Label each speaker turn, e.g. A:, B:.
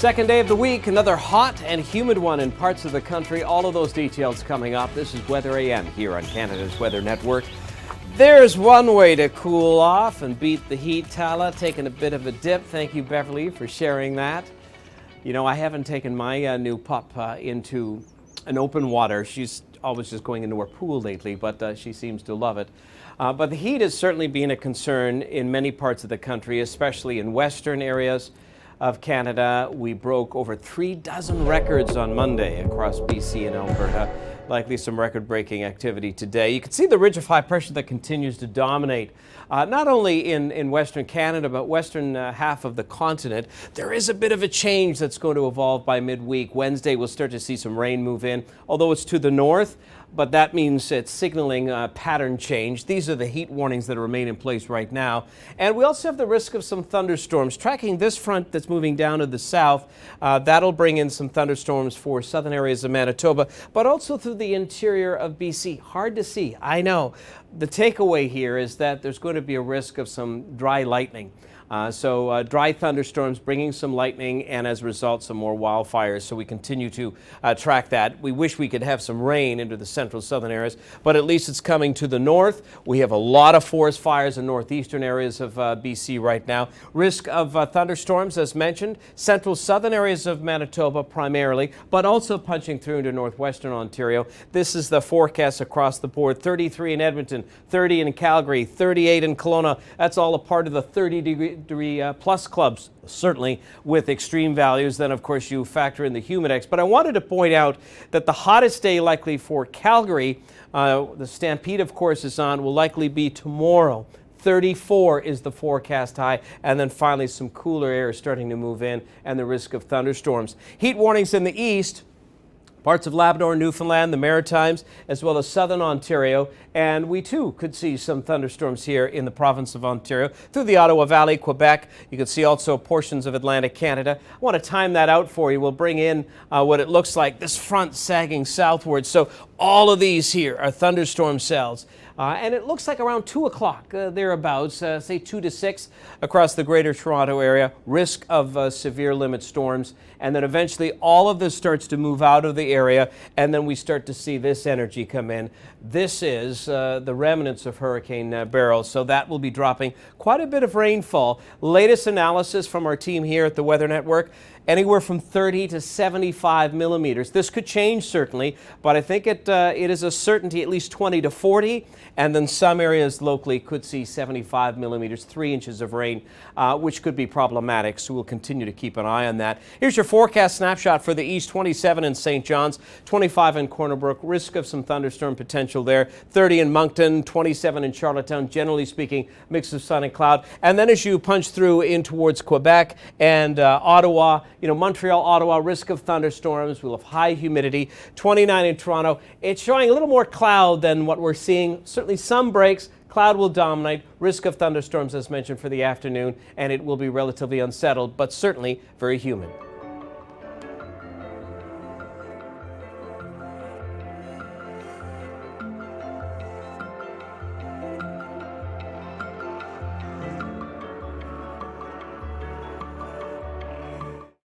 A: Second day of the week, another hot and humid one in parts of the country. All of those details coming up. This is Weather AM here on Canada's Weather Network. There's one way to cool off and beat the heat, Tala, taking a bit of a dip. Thank you, Beverly, for sharing that. You know, I haven't taken my new pup into an open water. She's always just going into her pool lately, but she seems to love it. But the heat has certainly been a concern in many parts of the country, especially in western areas of Canada. We broke over 36 records on Monday across BC and Alberta. Likely some record-breaking activity today. You can see the ridge of high pressure that continues to dominate not only in Western Canada, but western half of the continent. There is a bit of a change that's going to evolve by midweek. Wednesday, we'll start to see some rain move in, although it's to the north, but that means it's signaling pattern change. These are the heat warnings that remain in place right now. And we also have the risk of some thunderstorms. Tracking this front that's moving down to the south, that'll bring in some thunderstorms for southern areas of Manitoba, but also through the interior of BC. Hard to see, I know. The takeaway here is that there's going to be a risk of some dry lightning. Dry thunderstorms bringing some lightning and as a result some more wildfires. So we continue to track that. We wish we could have some rain into the central southern areas, but at least it's coming to the north. We have a lot of forest fires in northeastern areas of BC right now. Risk of thunderstorms as mentioned. Central southern areas of Manitoba primarily, but also punching through into northwestern Ontario. This is the forecast across the board. 33 in Edmonton, 30 in Calgary, 38 in Kelowna. That's all a part of the 30-degree plus clubs, certainly with extreme values. Then, of course, you factor in the humidex. But I wanted to point out that the hottest day likely for Calgary, the Stampede, of course, is on, will likely be tomorrow. 34 is the forecast high, and then finally some cooler air starting to move in and the risk of thunderstorms. Heat warnings in the east. Parts of Labrador, Newfoundland, the Maritimes, as well as southern Ontario. And we too could see some thunderstorms here in the province of Ontario through the Ottawa Valley, Quebec. You can see also portions of Atlantic Canada. I want to time that out for you. We'll bring in what it looks like, this front sagging southward. So all of these here are thunderstorm cells. And it looks like around 2 o'clock, thereabouts, say 2 to 6 across the greater Toronto area, risk of severe limit storms. And then eventually all of this starts to move out of the area, and then we start to see this energy come in. This is the remnants of Hurricane Beryl, so that will be dropping quite a bit of rainfall. Latest analysis from our team here at the Weather Network, anywhere from 30 to 75 millimeters. This could change certainly, but I think it is a certainty at least 20 to 40, and then some areas locally could see 75 millimeters, 3 inches of rain, which could be problematic, so we'll continue to keep an eye on that. Here's your forecast snapshot for the east: 27 in St. John's, 25 in Corner Brook, risk of some thunderstorm potential there, 30 in Moncton, 27 in Charlottetown, generally speaking, mix of sun and cloud. And then as you punch through in towards Quebec and Ottawa, Montreal, Ottawa, risk of thunderstorms. We'll have high humidity. 29 in Toronto. It's showing a little more cloud than what we're seeing. Certainly some breaks. Cloud will dominate. Risk of thunderstorms, as mentioned, for the afternoon, and it will be relatively unsettled, but certainly very humid.